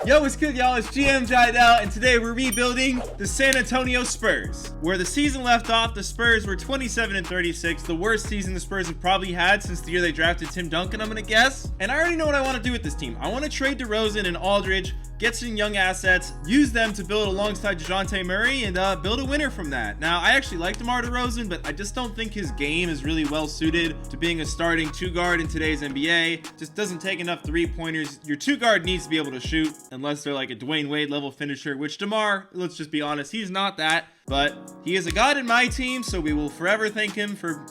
Yo, what's good, y'all? It's GM Jidel, and today we're rebuilding the San Antonio Spurs. Where the season left off, the Spurs were 27-36, the worst season the Spurs have probably had since the year they drafted Tim Duncan, I'm gonna guess. And I already know what I want to do with this team. I want to trade DeRozan and Aldridge, get some young assets, use them to build alongside DeJounte Murray, and build a winner from that. Now, I actually like DeMar DeRozan, but I just don't think his game is really well suited to being a starting two guard in today's NBA. Just doesn't take enough three-pointers. Your two guard needs to be able to shoot, unless they're like a Dwayne Wade level finisher, which DeMar, let's just be honest, he's not that. But he is a god in my team, so we will forever thank him for,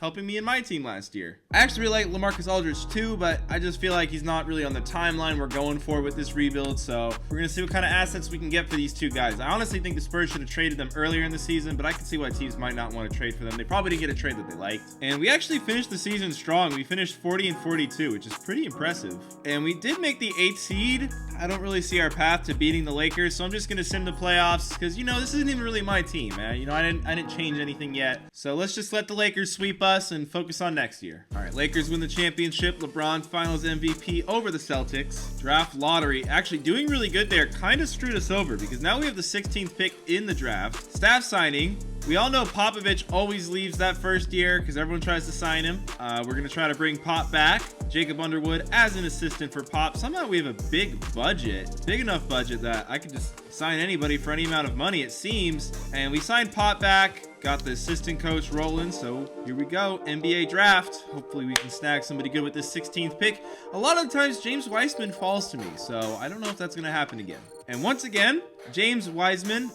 helping me in my team last year. I actually really like LaMarcus Aldridge too, but I just feel like he's not really on the timeline we're going for with this rebuild. So we're going to see what kind of assets we can get for these two guys. I honestly think the Spurs should have traded them earlier in the season, but I can see why teams might not want to trade for them. They probably didn't get a trade that they liked. And we actually finished the season strong. We finished 40-42, which is pretty impressive. And we did make the 8th seed. I don't really see our path to beating the Lakers, so I'm just going to send the playoffs because, this isn't even really my team, man. I didn't change anything yet. So let's just let the Lakers sweep us and focus on next year. All right, Lakers win the championship. LeBron finals MVP over the Celtics. Draft lottery. Actually doing really good there. Kind of screwed us over because now we have the 16th pick in the draft. Staff signing. We all know Popovich always leaves that first year because everyone tries to sign him. We're going to try to bring Pop back. Jacob Underwood as an assistant for Pop. Somehow we have a big budget. Big enough budget that I could just sign anybody for any amount of money, it seems. And we signed Pop back. Got the assistant coach rolling, so here we go. NBA draft. Hopefully we can snag somebody good with this 16th pick. A lot of the times James Wiseman falls to me, so I don't know if that's going to happen again. And once again, James Wiseman,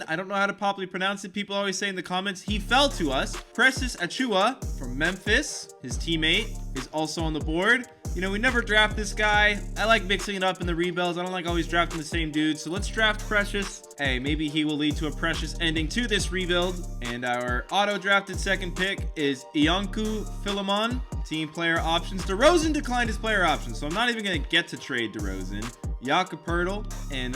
I don't know how to properly pronounce it. People always say in the comments, he fell to us. Precious Achiuwa from Memphis, his teammate, is also on the board. We never draft this guy. I like mixing it up in the rebuilds. I don't like always drafting the same dude. So let's draft Precious. Hey, maybe he will lead to a Precious ending to this rebuild. And our auto-drafted second pick is Iancu Philemon. Team player options. DeRozan declined his player options, so I'm not even going to get to trade DeRozan. Jakob Poeltl and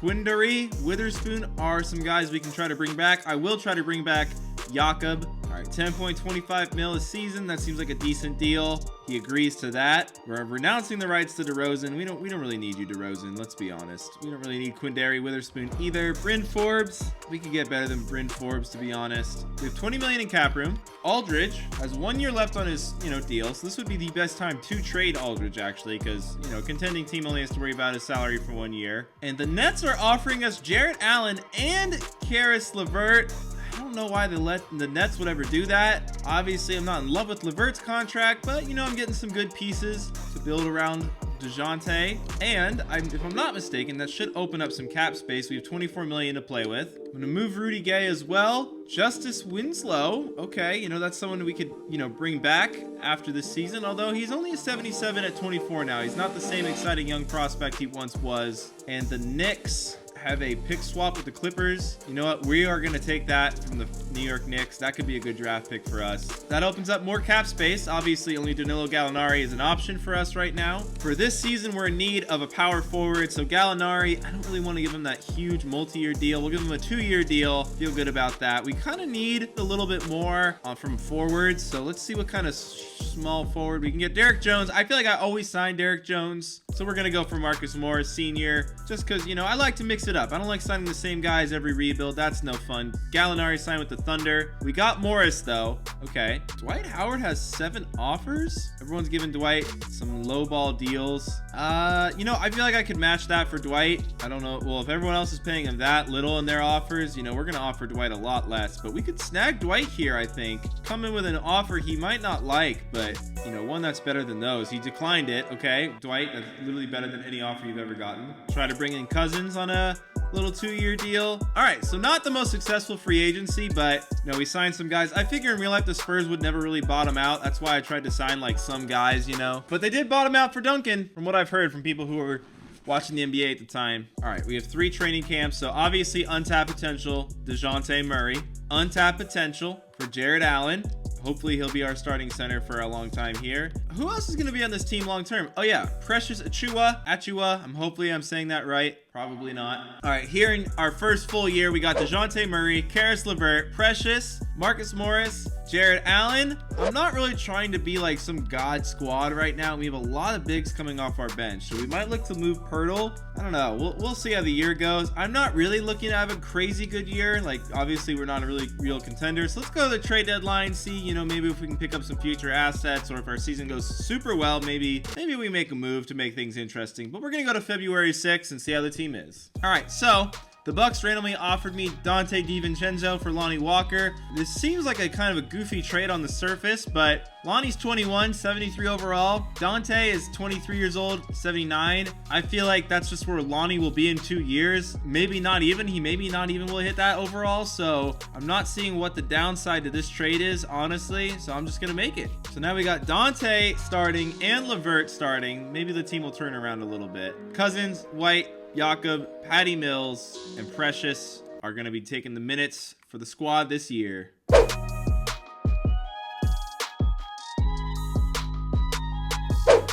Quindary Witherspoon are some guys we can try to bring back. I will try to bring back Jakob. All right, 10.25 mil a season. That seems like a decent deal. He agrees to that. We're renouncing the rights to DeRozan. We don't really need you, DeRozan. Let's be honest. We don't really need Quindary Witherspoon either. Bryn Forbes. We could get better than Bryn Forbes, to be honest. We have 20 million in cap room. Aldridge has 1 year left on his, deal. So this would be the best time to trade Aldridge, actually, because, contending team only has to worry about his salary for 1 year. And the Nets are offering us Jarrett Allen and Karis LeVert. I don't know why the Nets would ever do that. Obviously, I'm not in love with LeVert's contract, but, I'm getting some good pieces to build around DeJounte. And if I'm not mistaken, that should open up some cap space. We have 24 million to play with. I'm going to move Rudy Gay as well. Justice Winslow. Okay, that's someone we could, bring back after this season. Although he's only a 77 at 24 now. He's not the same exciting young prospect he once was. And the Knicks have a pick swap with the Clippers. You know what? We are going to take that from the New York Knicks. That could be a good draft pick for us. That opens up more cap space. Obviously, only Danilo Gallinari is an option for us right now. For this season, we're in need of a power forward. So Gallinari, I don't really want to give him that huge multi-year deal. We'll give him a 2-year deal. Feel good about that. We kind of need a little bit more from forwards. So let's see what kind of small forward we can get. Derek Jones. I feel like I always sign Derek Jones. So we're going to go for Marcus Morris Sr. just because, I like to mix it up. I don't like signing the same guys every rebuild. That's no fun. Gallinari signed with the Thunder. We got Morris, though. Okay. Dwight Howard has 7 offers. Everyone's giving Dwight some lowball deals. I feel like I could match that for Dwight. I don't know. Well, if everyone else is paying him that little in their offers, we're going to offer Dwight a lot less. But we could snag Dwight here, I think. Come in with an offer he might not like, but, one that's better than those. He declined it. Okay. Dwight, that's literally better than any offer you've ever gotten. Try to bring in Cousins on a little 2-year deal. All right, so not the most successful free agency, but we signed some guys. I figure in real life the Spurs would never really bottom out. That's why I tried to sign like some guys, but they did bottom out for Duncan, from what I've heard from people who were watching the NBA at the time. All right, we have 3 training camps. So obviously untapped potential, DeJounte Murray. Untapped potential for Jarrett Allen. Hopefully he'll be our starting center for a long time here. Who else is going to be on this team long term? Oh yeah, Precious Achua. Hopefully I'm saying that right. Probably not. All right, here in our first full year, we got DeJounte Murray, Karis LeVert, Precious, Marcus Morris, Jared Allen. I'm not really trying to be like some god squad right now. We have a lot of bigs coming off our bench, so we might look to move Pirtle. I don't know. We'll see how the year goes. I'm not really looking to have a crazy good year. Like, obviously, we're not a really real contender. So let's go to the trade deadline, see, you know, maybe if we can pick up some future assets, or if our season goes super well, maybe we make a move to make things interesting. But we're gonna go to February 6th and see how the team is. All right, so the Bucks randomly offered me Dante DiVincenzo for Lonnie Walker. This seems like a kind of a goofy trade on the surface, but Lonnie's 21, 73 overall. Dante is 23 years old, 79. I feel like that's just where Lonnie will be in 2 years. Maybe not even. He maybe not even will hit that overall. So I'm not seeing what the downside to this trade is, honestly. So I'm just going to make it. So now we got Dante starting and LeVert starting. Maybe the team will turn around a little bit. Cousins, White, Jakob, Patty Mills, and Precious are going to be taking the minutes for the squad this year.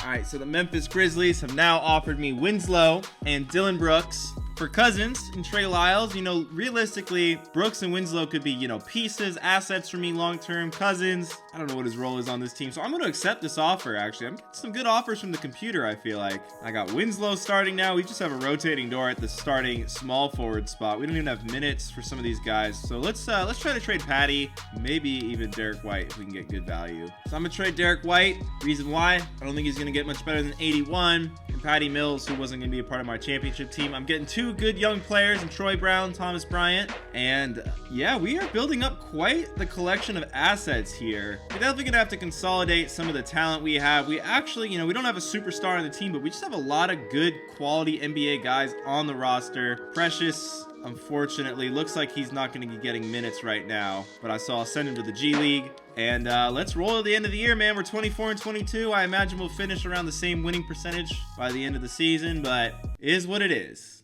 All right, so the Memphis Grizzlies have now offered me Winslow and Dylan Brooks for Cousins and Trey Lyles. You know, realistically, Brooks and Winslow could be, you know, pieces, assets for me long-term. Cousins, I don't know what his role is on this team, so I'm going to accept this offer, actually. I'm getting some good offers from the computer, I feel like. I got Winslow starting now. We just have a rotating door at the starting small forward spot. We don't even have minutes for some of these guys. So let's try to trade Patty, maybe even Derek White if we can get good value. So I'm going to trade Derek White. Reason why? I don't think he's going to get much better than 81. And Patty Mills, who wasn't going to be a part of my championship team. I'm getting two good young players in Troy Brown, Thomas Bryant, and yeah, we are building up quite the collection of assets here. We're definitely gonna have to consolidate some of the talent we have. We actually, you know, we don't have a superstar on the team, but we just have a lot of good quality NBA guys on the roster. Precious, unfortunately, looks like he's not going to be getting minutes right now, but I saw I'll send him to the G League. And let's roll at the end of the year, man. We're 24 and 22. I imagine we'll finish around the same winning percentage by the end of the season, but it is what it is.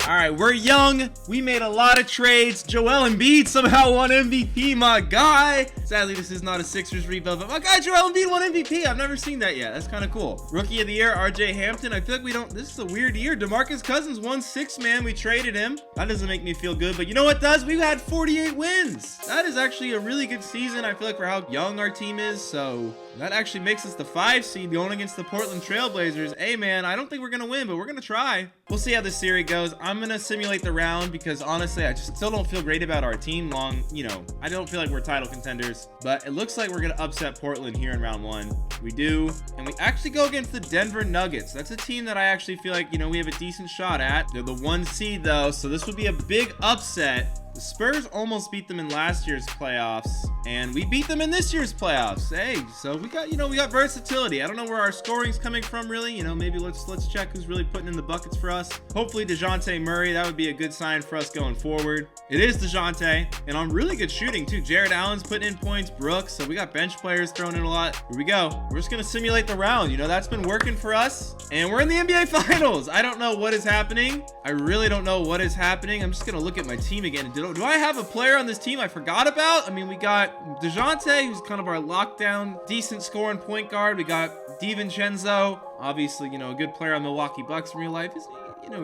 All right, we're young. We made a lot of trades. Joel Embiid somehow won MVP, my guy. Sadly, this is not a Sixers rebuild, but my guy Joel Embiid won MVP. I've never seen that yet. That's kind of cool. Rookie of the year, RJ Hampton. I feel like this is a weird year. DeMarcus Cousins won 6, man. We traded him. That doesn't make me feel good, but you know what does? We've had 48 wins. That is actually a really good season, I feel like, for how young our team is. So that actually makes us the 5 seed going against the Portland Trailblazers. Hey, man, I don't think we're going to win, but we're going to try. We'll see how this series goes. I'm going to simulate the round because honestly, I just still don't feel great about our team I don't feel like we're title contenders, but it looks like we're going to upset Portland here in round 1. We do, and we actually go against the Denver Nuggets. That's a team that I actually feel like, we have a decent shot at. They're the 1 seed though, so this would be a big upset. The Spurs almost beat them in last year's playoffs, and we beat them in this year's playoffs. Hey, so we got versatility. I don't know where our scoring's coming from, really. Maybe let's check who's really putting in the buckets for us. Hopefully DeJounte Murray. That would be a good sign for us going forward. It is DeJounte, and on really good shooting too. Jared Allen's putting in points. Brooks. So we got bench players thrown in a lot. Here we go. We're just gonna simulate the round. That's been working for us, and we're in the NBA Finals. I don't know what is happening. I really don't know what is happening. I'm just gonna look at my team again. Do I have a player on this team I forgot about? We got DeJounte, who's kind of our lockdown, decent scoring point guard. We got DiVincenzo, obviously, a good player on Milwaukee Bucks in real life.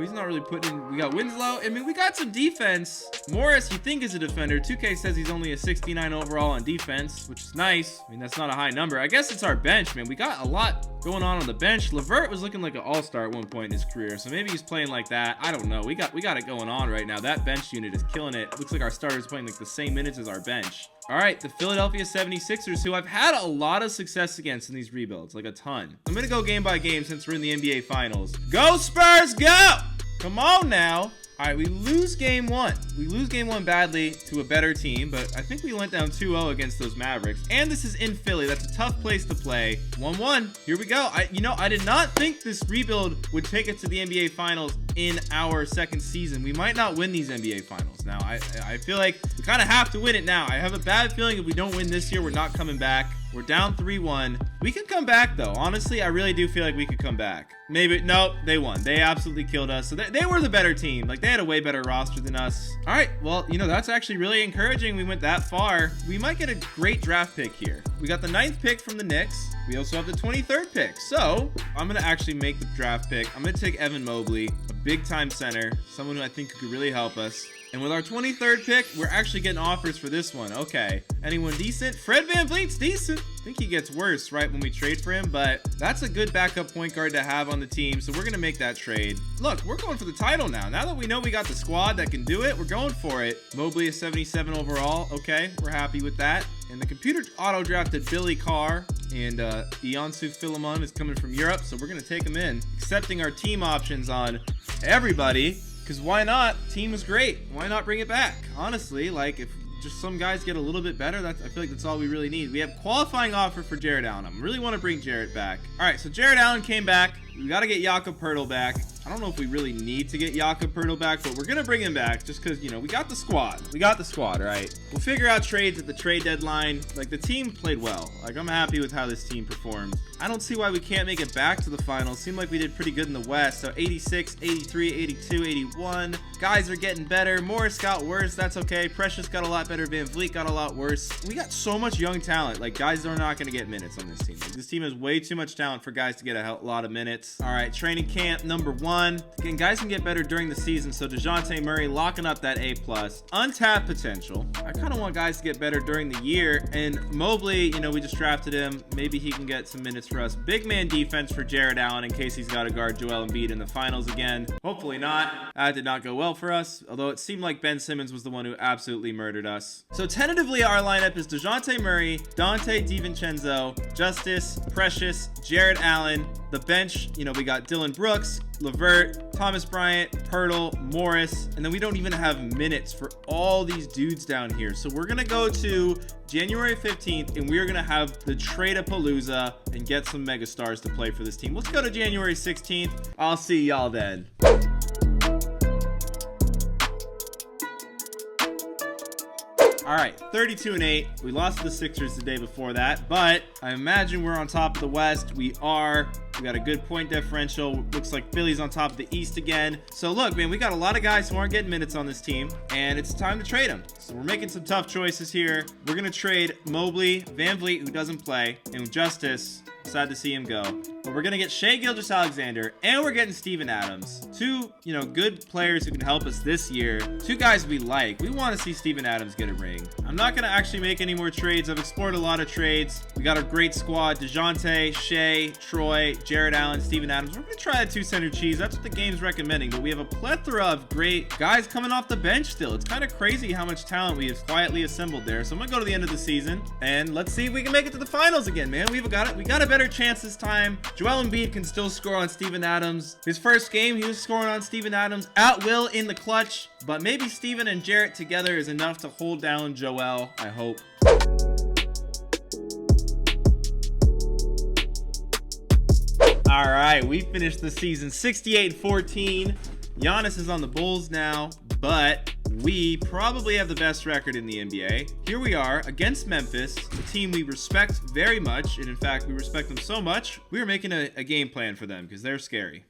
He's not really putting in. We got Winslow. We got some defense. Morris, you think is a defender. 2K says he's only a 69 overall on defense, which is nice. That's not a high number. I guess it's our bench, man. We got a lot going on the bench. LeVert was looking like an all-star at one point in his career, so maybe he's playing like that. I don't know. We got it going on right now. That bench unit is killing it. Looks like our starters playing like the same minutes as our bench. All right, the Philadelphia 76ers, who I've had a lot of success against in these rebuilds, like a ton. I'm going to go game by game since we're in the NBA Finals. Go Spurs, go! Come on now. All right, we lose game 1. We lose game 1 badly to a better team, but I think we went down 2-0 against those Mavericks. And this is in Philly. That's a tough place to play. 1-1. Here we go. I did not think this rebuild would take us to the NBA Finals in our second season. We might not win these NBA Finals. Now, I feel like we kind of have to win it now. I have a bad feeling if we don't win this year, we're not coming back. We're down 3-1. We could come back though. Honestly, I really do feel like we could come back. Maybe, nope, they won. They absolutely killed us. So they were the better team. Like, they had a way better roster than us. All right, well, you know, that's actually really encouraging. We went that far. We might get a great draft pick here. We got the 9th pick from the Knicks. We also have the 23rd pick. So I'm going to actually make the draft pick. I'm going to take Evan Mobley, a big time center, someone who I think could really help us. And with our 23rd pick, we're actually getting offers for this one. Okay. Anyone decent? Fred VanVleet's decent. I think he gets worse right when we trade for him, but that's a good backup point guard to have on the team. So we're going to make that trade. Look, we're going for the title now. Now that we know we got the squad that can do it, we're going for it. Mobley is 77 overall. Okay. We're happy with that. And the computer auto drafted Billy Carr, and Iansu Philemon is coming from Europe. So we're going to take him in, accepting our team options on everybody. Because why not? Team is great. Why not bring it back? Honestly, like, if just some guys get a little bit better, I feel like that's all we really need. We have qualifying offer for Jared Allen. I really want to bring Jarrett back. All right, so Jared Allen came back. We got to get Jakob Poeltl back. I don't know if we really need to get Jakob Poeltl back, but we're going to bring him back just because, you know, we got the squad. We got the squad, right? We'll figure out trades at the trade deadline. Like, the team played well. Like, I'm happy with how this team performed. I don't see why we can't make it back to the finals. Seemed like we did pretty good in the West. So 86, 83, 82, 81. Guys are getting better. Morris got worse. That's okay. Precious got a lot better. VanVleet got a lot worse. We got so much young talent. Like, guys are not going to get minutes on this team. Like, this team has way too much talent for guys to get a lot of minutes. All right, training camp number 1. Again, guys can get better during the season. So DeJounte Murray locking up that A+. Untapped potential. I kind of want guys to get better during the year. And Mobley, you know, we just drafted him. Maybe he can get some minutes for us. Big man defense for Jared Allen in case he's got to guard Joel Embiid in the finals again. Hopefully not. That did not go well for us, although it seemed like Ben Simmons was the one who absolutely murdered us. So tentatively, our lineup is DeJounte Murray, Dante DiVincenzo, Justice, Precious, Jared Allen. The bench, you know, we got Dylan Brooks, LeVert, Thomas Bryant, Poeltl, Morris, and then we don't even have minutes for all these dudes down here. So we're going to go to January 15th, and we're going to have the Trade-a-Palooza and get some megastars to play for this team. Let's go to January 16th. I'll see y'all then. All right, 32-8. We lost to the Sixers the day before that, but I imagine we're on top of the West. We are. We got a good point differential. Looks like Philly's on top of the East again. So look, man, we got a lot of guys who aren't getting minutes on this team, and it's time to trade them. So we're making some tough choices here. We're going to trade Mobley, VanVleet, who doesn't play, and Justice. Sad to see him go. But we're going to get Shai Gilgeous-Alexander, and we're getting Steven Adams. Two, you know, good players who can help us this year. Two guys we like. We want to see Steven Adams get a ring. I'm not going to actually make any more trades. I've explored a lot of trades. We got a great squad. DeJounte, Shai, Troy, Jared Allen, Steven Adams. We're going to try a 2-center cheese. That's what the game's recommending. But we have a plethora of great guys coming off the bench still. It's kind of crazy how much talent we have quietly assembled there. So I'm going to go to the end of the season, and let's see if we can make it to the finals again, man. We got a better chance this time. Joel Embiid can still score on Steven Adams. His first game, he was scoring on Steven Adams at will in the clutch, but maybe Steven and Jarrett together is enough to hold down Joel, I hope. All right, we finished the season 68-14. Giannis is on the Bulls now, but we probably have the best record in the NBA. Here we are against Memphis, a team we respect very much. And in fact, we respect them so much, we are making a game plan for them because they're scary.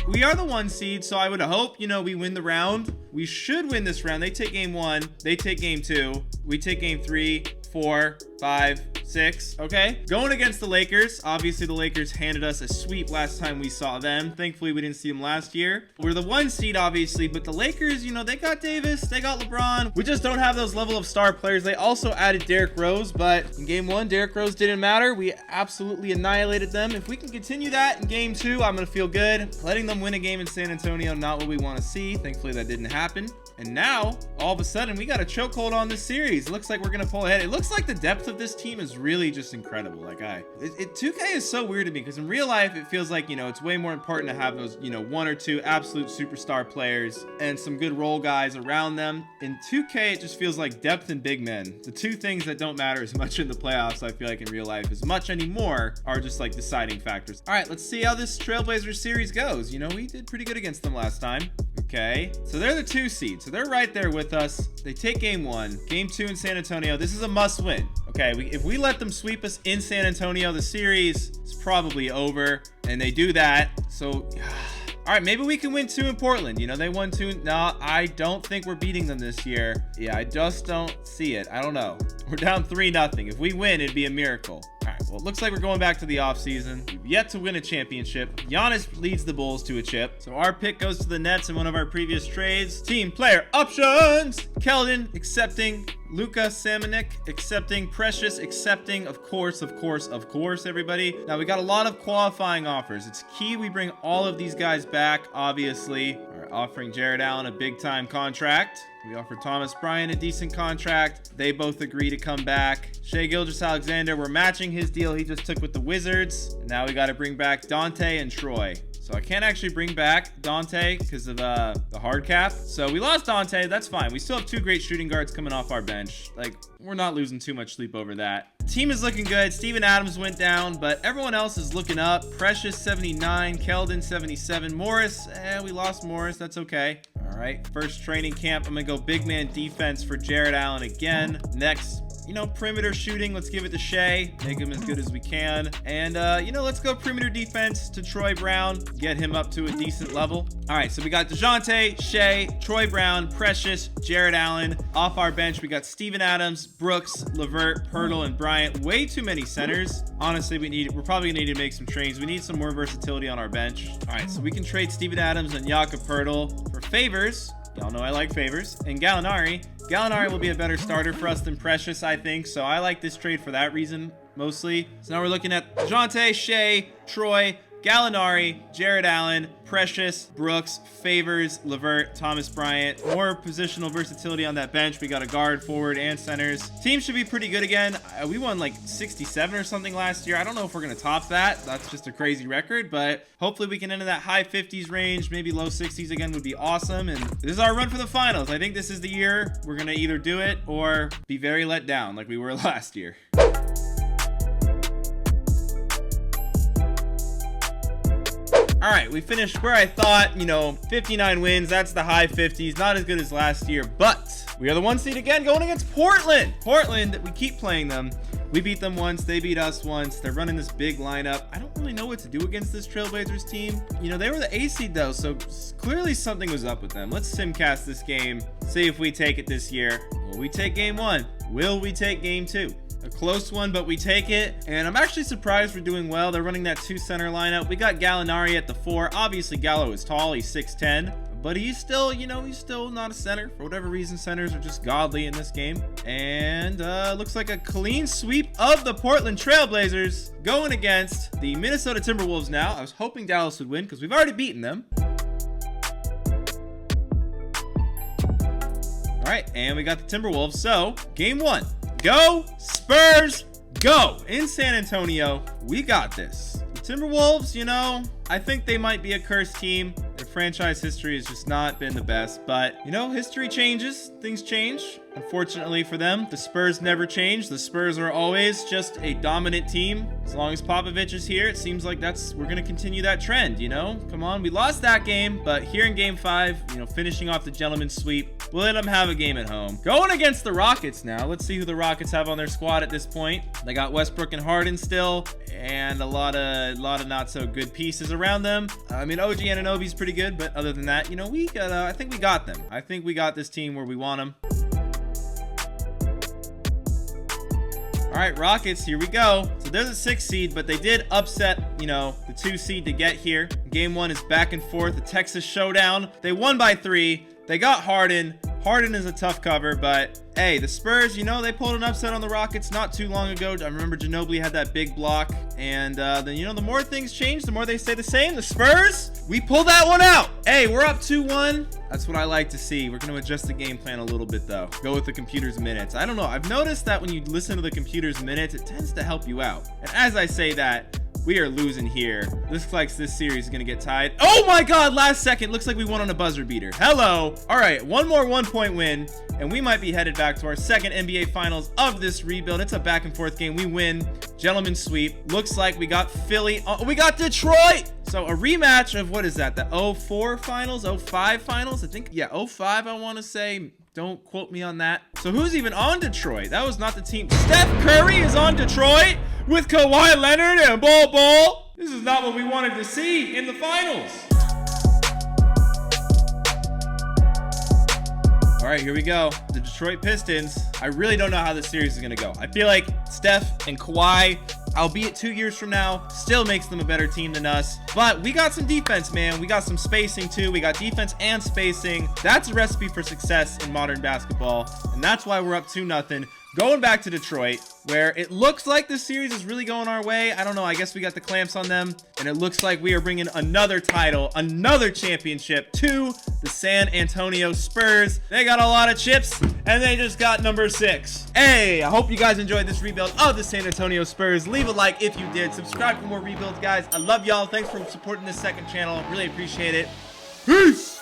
We are the 1 seed, so I would hope, you know, we win the round. We should win this round. They take game 1. They take game 2. We take game 3, 4, 5, 6. Okay, going against the Lakers. Obviously the Lakers handed us a sweep last time we saw them. Thankfully we didn't see them last year. We're the 1 seed obviously, but the Lakers, you know, they got Davis, they got LeBron. We just don't have those level of star players. They also added Derrick Rose, but in game 1 Derrick Rose didn't matter. We absolutely annihilated them. If we can continue that in game 2, I'm gonna feel good. Letting them win a game in San Antonio, not what we want to see. Thankfully that didn't happen. And now, all of a sudden, we got a chokehold on this series. It looks like we're going to pull ahead. It looks like the depth of this team is really just incredible. Like, 2K is so weird to me because in real life, it feels like, you know, it's way more important to have those, you know, 1 or 2 absolute superstar players and some good role guys around them. In 2K, it just feels like depth and big men. The 2 things that don't matter as much in the playoffs, I feel like in real life as much anymore, are just like deciding factors. All right, let's see how this Trailblazers series goes. You know, we did pretty good against them last time. Okay, so they're the 2 seed. So they're right there with us. They take game 1. Game 2 in San Antonio. This is a must win. Okay, if we let them sweep us in San Antonio, the series is probably over, and they do that. So, all right, maybe we can win 2 in Portland. You know, they won 2. No, I don't think we're beating them this year. Yeah, I just don't see it. I don't know. We're down 3-0. If we win, it'd be a miracle. All right, well, it looks like we're going back to the offseason. We've yet to win a championship. Giannis leads the Bulls to a chip. So our pick goes to the Nets in one of our previous trades. Team player options. Keldon accepting. Luka Samanik accepting. Precious accepting. Of course, everybody. Now, we got a lot of qualifying offers. It's key we bring all of these guys back, obviously. We're offering Jared Allen a big-time contract. We offered Thomas Bryant a decent contract. They both agree to come back. Shai Gilgeous-Alexander, we're matching his deal he just took with the Wizards. And now we got to bring back Dante and Troy. So I can't actually bring back Dante because of the hard cap. So we lost Dante. That's fine. We still have 2 great shooting guards coming off our bench. Like, we're not losing too much sleep over that. The team is looking good. Steven Adams went down, but everyone else is looking up. Precious 79, Keldon 77, Morris. We lost Morris. That's okay. All right. First training camp. I'm going to go big man defense for Jared Allen again. Next, you know, perimeter shooting, let's give it to Shai, make him as good as we can. And, you know, let's go perimeter defense to Troy Brown, get him up to a decent level. All right, so we got DeJounte, Shai, Troy Brown, Precious, Jared Allen. Off our bench, we got Steven Adams, Brooks, LeVert, Pirtle, and Bryant. Way too many centers. Honestly, we're probably gonna need to make some trades. We need some more versatility on our bench. All right, so we can trade Steven Adams and Jakob Pirtle for Favors. Y'all know I like Favors. And Gallinari. Gallinari will be a better starter for us than Precious, I think. So I like this trade for that reason, mostly. So now we're looking at DeJounte, Shai, Troy, Gallinari, Jared Allen, Precious, Brooks, Favors, LeVert, Thomas Bryant. More positional versatility on that bench. We got a guard, forward, and centers. Team should be pretty good again. We won like 67 or something last year. I don't know if we're going to top that. That's just a crazy record, but hopefully we can end in that high 50s range. Maybe low 60s again would be awesome. And this is our run for the finals. I think this is the year we're going to either do it or be very let down like we were last year. All right, we finished where I thought, you know, 59 wins. That's the high 50s. Not as good as last year, but we are the 1 seed again going against Portland. Portland, we keep playing them. We beat them once. They beat us once. They're running this big lineup. I don't really know what to do against this Trailblazers team. You know, they were the A seed, though, so clearly something was up with them. Let's simcast this game, see if we take it this year. Will we take game 1? Will we take game 2? A close one, but we take it. And I'm actually surprised we're doing well. They're running that 2 center lineup. We got Gallinari at the 4. Obviously, Gallo is tall. He's 6'10". But he's still, you know, he's still not a center. For whatever reason, centers are just godly in this game. And looks like a clean sweep of the Portland Trailblazers going against the Minnesota Timberwolves now. I was hoping Dallas would win because we've already beaten them. All right, and we got the Timberwolves. So, game 1. Go Spurs, go! In San Antonio, we got this. The Timberwolves, you know, I think they might be a cursed team. Their franchise history has just not been the best, but, you know, history changes. Things change. Unfortunately for them, the Spurs never change. The Spurs are always just a dominant team. As long as Popovich is here, it seems like we're going to continue that trend, you know? Come on, we lost that game, but here in game 5, you know, finishing off the gentleman's sweep, we'll let them have a game at home. Going against the Rockets now. Let's see who the Rockets have on their squad at this point. They got Westbrook and Harden still, and a lot of not so good pieces around them. I mean, OG Anunoby's pretty good, but other than that, you know, I think we got them. I think we got this team where we want them. All right, Rockets, here we go. So there's a 6 seed, but they did upset, you know, the 2 seed to get here. Game 1 is back and forth, the Texas showdown. They won by 3. They got Harden. Harden is a tough cover, but hey, the Spurs, you know, they pulled an upset on the Rockets not too long ago. I remember Ginobili had that big block, and then, you know, the more things change, the more they stay the same. The Spurs, we pulled that one out. Hey, we're up 2-1. That's what I like to see. We're going to adjust the game plan a little bit, though. Go with the computer's minutes. I don't know. I've noticed that when you listen to the computer's minutes, it tends to help you out. And as I say that, We are losing here. Looks like this series is gonna get tied. Oh my God, last second. Looks like we won on a buzzer beater. Hello. All right, one more 1-point win, and we might be headed back to our second NBA Finals of this rebuild. It's a back and forth game. We win. Gentleman sweep. Looks like we got Philly. Oh, we got Detroit. So a rematch of, what is that? The 04 Finals, 05 Finals? I think, yeah, 05, I want to say. Don't quote me on that. So who's even on Detroit? That was not the team. Steph Curry is on Detroit with Kawhi Leonard and Bol. This is not what we wanted to see in the finals. All right, here we go. The Detroit Pistons. I really don't know how this series is going to go. I feel like Steph and Kawhi, albeit 2 years from now, still makes them a better team than us. But we got some defense, man. We got some spacing, too. We got defense and spacing. That's a recipe for success in modern basketball. And that's why we're up 2-0. Going back to Detroit, where it looks like this series is really going our way. I don't know. I guess we got the clamps on them. And it looks like we are bringing another title, another championship to the San Antonio Spurs. They got a lot of chips, and they just got number 6. Hey, I hope you guys enjoyed this rebuild of the San Antonio Spurs. Leave a like if you did. Subscribe for more rebuilds, guys. I love y'all. Thanks for supporting this second channel. Really appreciate it. Peace.